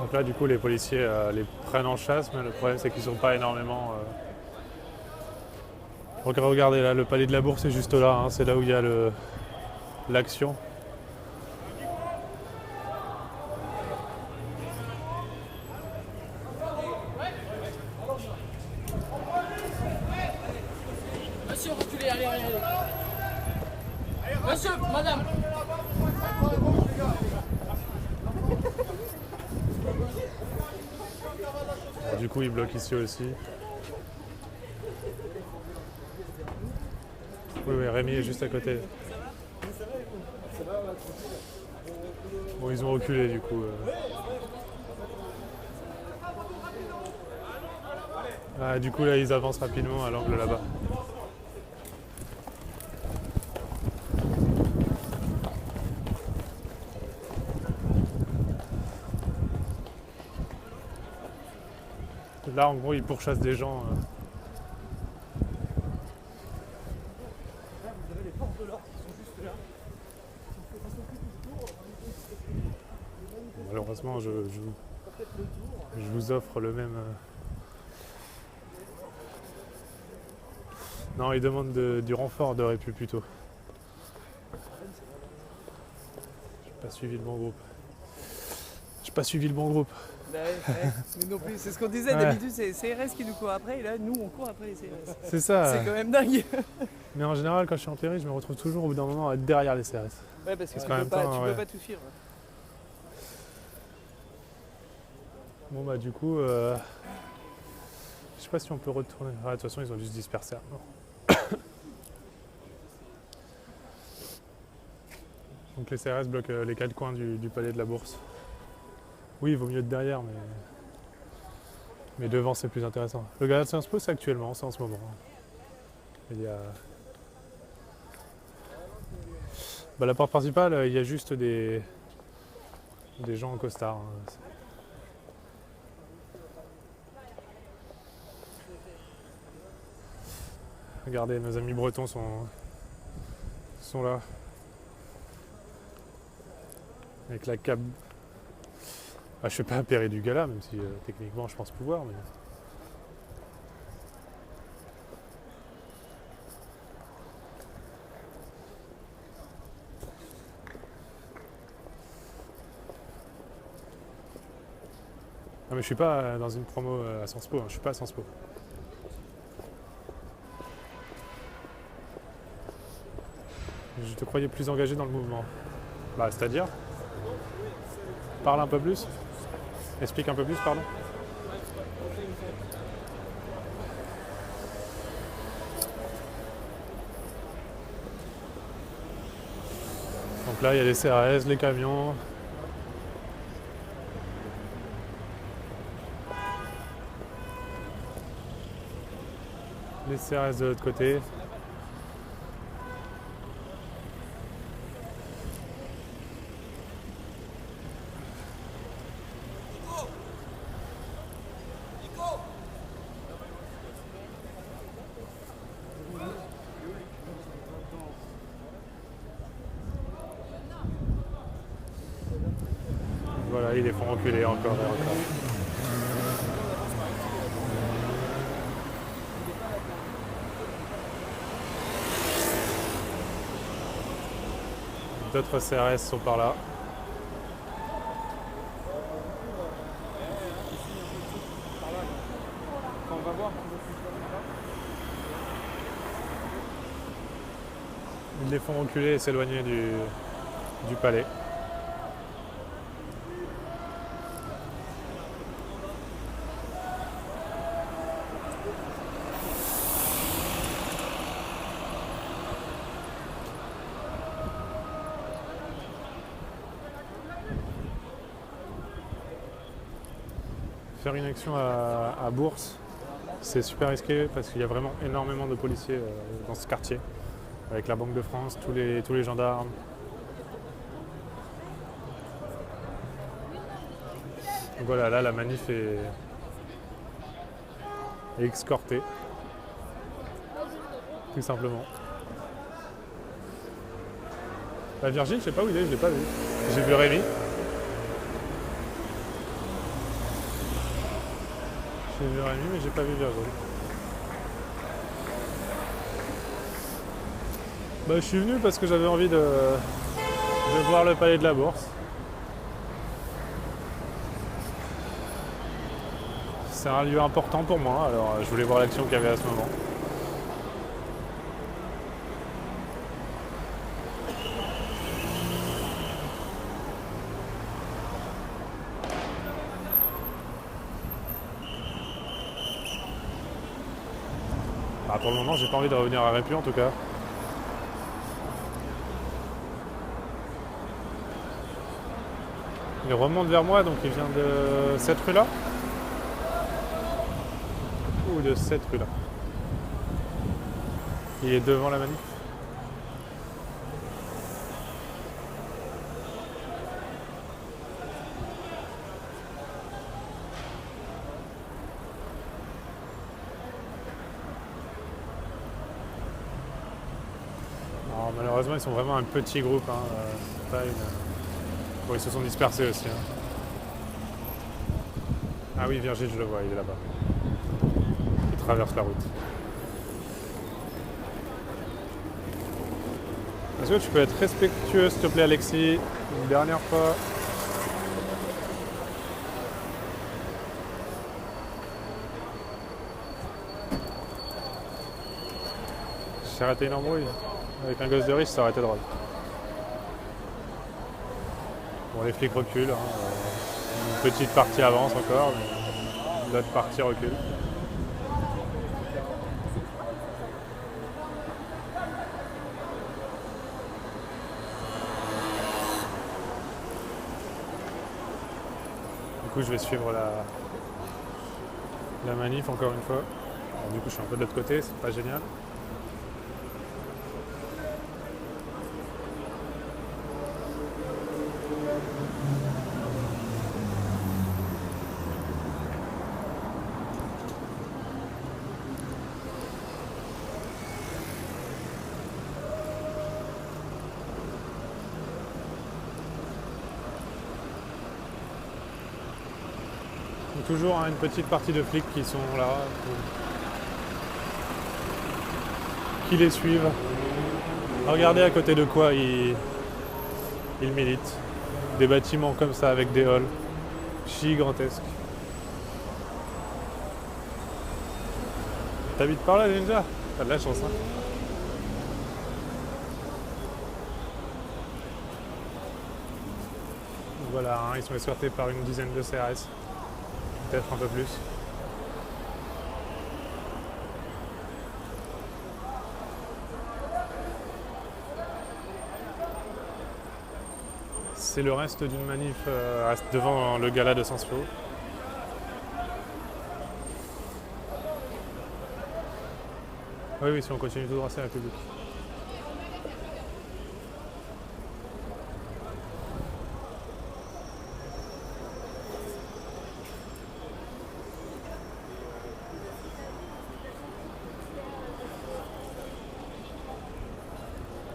Donc là, du coup, les policiers les prennent en chasse, mais le problème, c'est qu'ils sont pas énormément. Regardez là, le palais de la Bourse est juste là, hein, c'est là où il y a l'action. Monsieur, reculez, allez. Monsieur, madame. Bon, du coup, ils bloquent ici aussi. Oui, Rémi est juste à côté. Bon, ils ont reculé du coup. Ah, du coup, là, ils avancent rapidement à l'angle là-bas. Là, en gros, ils pourchassent des gens. Vous avez les forces de l'ordre qui sont juste là. Malheureusement, je vous offre le même. Non, ils demandent du renfort de répu plutôt. J'ai pas suivi le bon groupe. Bah ouais. Nous non plus, c'est ce qu'on disait, Ouais. d'habitude c'est CRS qui nous court après et là nous on court après les CRS. C'est ça. C'est quand même dingue. Mais en général, quand je suis en péri, je me retrouve toujours au bout d'un moment à être derrière les CRS. Ouais, parce que Parce tu qu'en peux même pas, temps, tu ouais. peux pas tout suivre. Bon bah du coup, je sais pas si on peut retourner. Ah, de toute façon, ils ont dû se disperser. Non. Donc les CRS bloquent les quatre coins du palais de la Bourse. Oui, il vaut mieux être derrière, mais devant c'est plus intéressant. Le gala de Sciences Po, c'est actuellement, c'est en ce moment. Il y a... Bah, la porte principale, il y a juste des gens en costard. Hein. Regardez, nos amis bretons sont là. Avec la cape. Ah, je fais pas appairer du gala, même si techniquement je pense pouvoir. Mais... Ah, mais je suis pas dans une promo à Sciences Po, hein. Je suis pas à Sciences Po. Je te croyais plus engagé dans le mouvement. Bah, c'est-à-dire ? Parle un peu plus. Explique un peu plus, pardon. Donc là, il y a les CRS, les camions. Les CRS de l'autre côté. Voilà, ils les font reculer encore et encore. D'autres CRS sont par là. On va voir. Ils les font reculer et s'éloigner du palais. Faire une action à Bourse, c'est super risqué parce qu'il y a vraiment énormément de policiers dans ce quartier, avec la Banque de France, tous les gendarmes. Donc voilà, là la manif est escortée, tout simplement. La Virgile, je sais pas où il est, je l'ai pas vu. J'ai vu Rémi. 6h30, mais j'ai pas vu Virgile. Bah, je suis venu parce que j'avais envie de voir le palais de la Bourse. C'est un lieu important pour moi, alors je voulais voir l'action qu'il y avait à ce moment. Bah, pour le moment, j'ai pas envie de revenir à Répu en tout cas. Il remonte vers moi, donc il vient de cette rue-là. Ou de cette rue-là. Il est devant la manif. Alors, malheureusement, ils sont vraiment un petit groupe. Hein. C'est pas une... Bon, ils se sont dispersés aussi. Hein. Ah oui, Virgile, je le vois, il est là-bas. Il traverse la route. Est-ce que tu peux être respectueux, s'il te plaît, Alexis, une dernière fois? J'ai raté une embrouille. Avec un gosse de riche, ça aurait été drôle. Bon, les flics reculent. Hein. Une petite partie avance encore, mais l'autre partie recule. Du coup, je vais suivre la manif encore une fois. Alors, du coup, je suis un peu de l'autre côté, c'est pas génial. Toujours hein, une petite partie de flics qui sont là, qui les suivent. Regardez à côté de quoi ils militent. Des bâtiments comme ça avec des halls gigantesques. T'habites par là déjà? T'as de la chance, hein. Voilà, hein, ils sont escortés par une dizaine de CRS. Peut-être un peu plus. C'est le reste d'une manif devant le gala de Sciences Po. Oui, si on continue tout droit, c'est la République.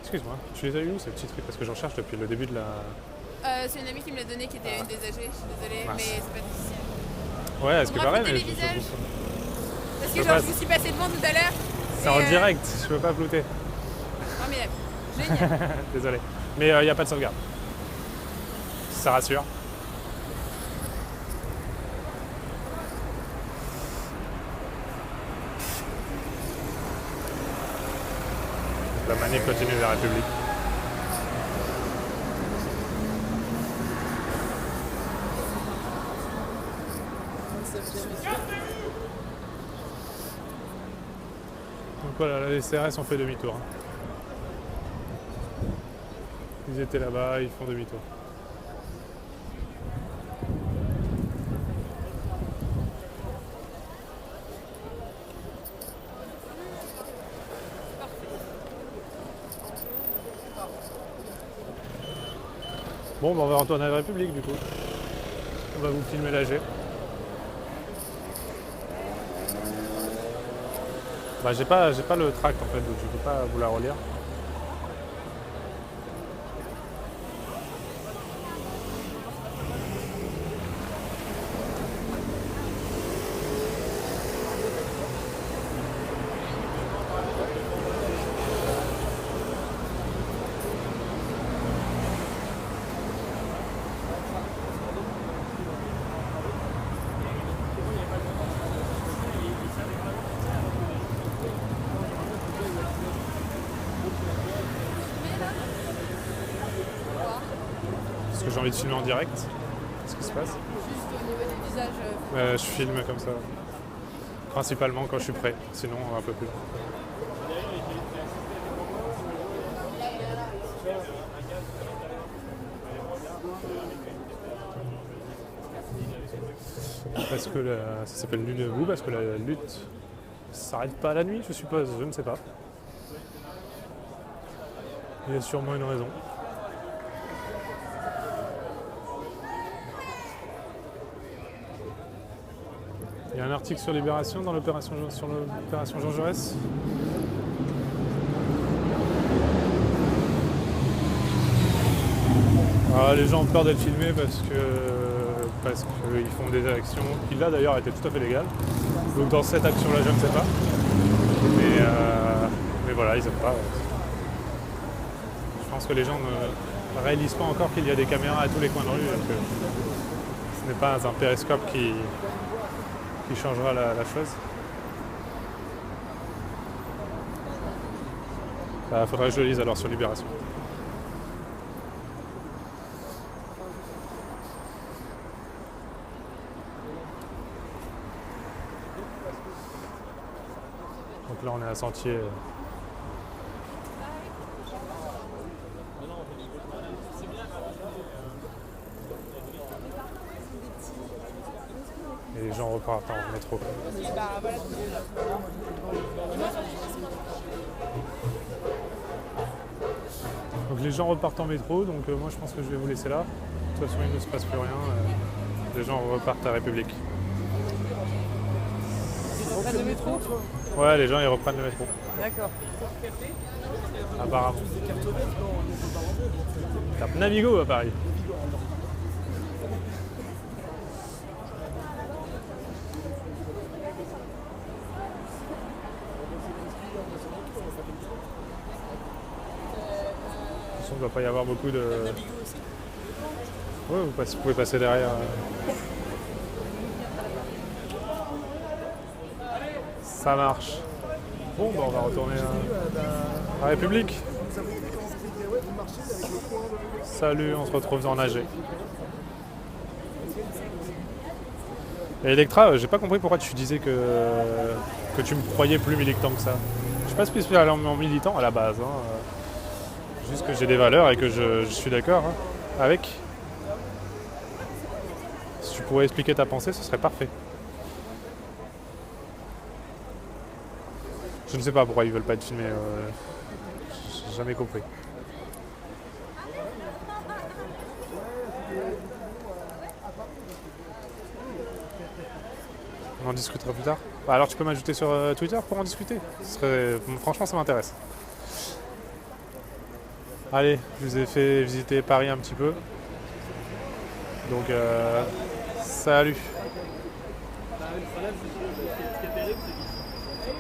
Excuse-moi, tu les as eu où ces petits trucs? Parce que j'en cherche depuis le début de la... C'est une amie qui me l'a donné qui était une des âgées, je suis désolée, Mince. mais c'est pas difficile. Ouais, est-ce que pareil, mais... les visages Parce que peux genre pas- je vous suis passé devant tout à l'heure. C'est en direct, je peux pas flouter. Formidable. Génial. Désolé. Mais il n'y a pas de sauvegarde. Ça rassure. La manif continue de la République. Donc voilà, les CRS ont fait demi-tour. Ils étaient là-bas, ils font demi-tour. Bon, bah on va retourner à la République du coup. On va vous filmer l'AG. Bah j'ai pas le tract en fait, donc je peux pas vous la relire. Parce que j'ai envie de filmer en direct ce qui se passe. Juste au niveau du visage. Je filme comme ça. Principalement quand je suis prêt, sinon un peu plus long. Parce que ça s'appelle Lune debout, parce que la lutte s'arrête pas la nuit, je suppose, je ne sais pas. Il y a sûrement une raison. Il y a un article sur Libération sur l'opération Jean Jaurès. Alors, les gens ont peur d'être filmés parce qu'ils font des actions qui là d'ailleurs étaient tout à fait légales. Donc dans cette action-là, je ne sais pas. Mais voilà, ils n'aiment pas. Je pense que les gens ne réalisent pas encore qu'il y a des caméras à tous les coins de rue. Et que ce n'est pas un périscope qui changera la chose. Faudrait que je le lise alors sur Libération. Donc là on est à Sentier. Et les gens repartent en métro. Donc les gens repartent en métro, donc moi je pense que je vais vous laisser là. De toute façon il ne se passe plus rien. Les gens repartent à République. Ils reprennent le métro? Ouais, les gens ils reprennent le métro. D'accord. Apparemment. Tape Navigo à Paris. Il ne doit pas y avoir beaucoup de... Ouais, vous pouvez passer derrière. Ça marche. Bon, on va retourner à République. Salut, on se retrouve dans AG. Et Electra, j'ai pas compris pourquoi tu disais que tu me croyais plus militant que ça. Je suis pas spécialement militant à la base. Juste que j'ai des valeurs et que je suis d'accord avec. Si tu pourrais expliquer ta pensée, ce serait parfait. Je ne sais pas pourquoi ils veulent pas être filmés. J'ai jamais compris. On en discutera plus tard. Alors tu peux m'ajouter sur Twitter pour en discuter. Franchement, ça m'intéresse. Allez, je vous ai fait visiter Paris un petit peu. Donc, salut.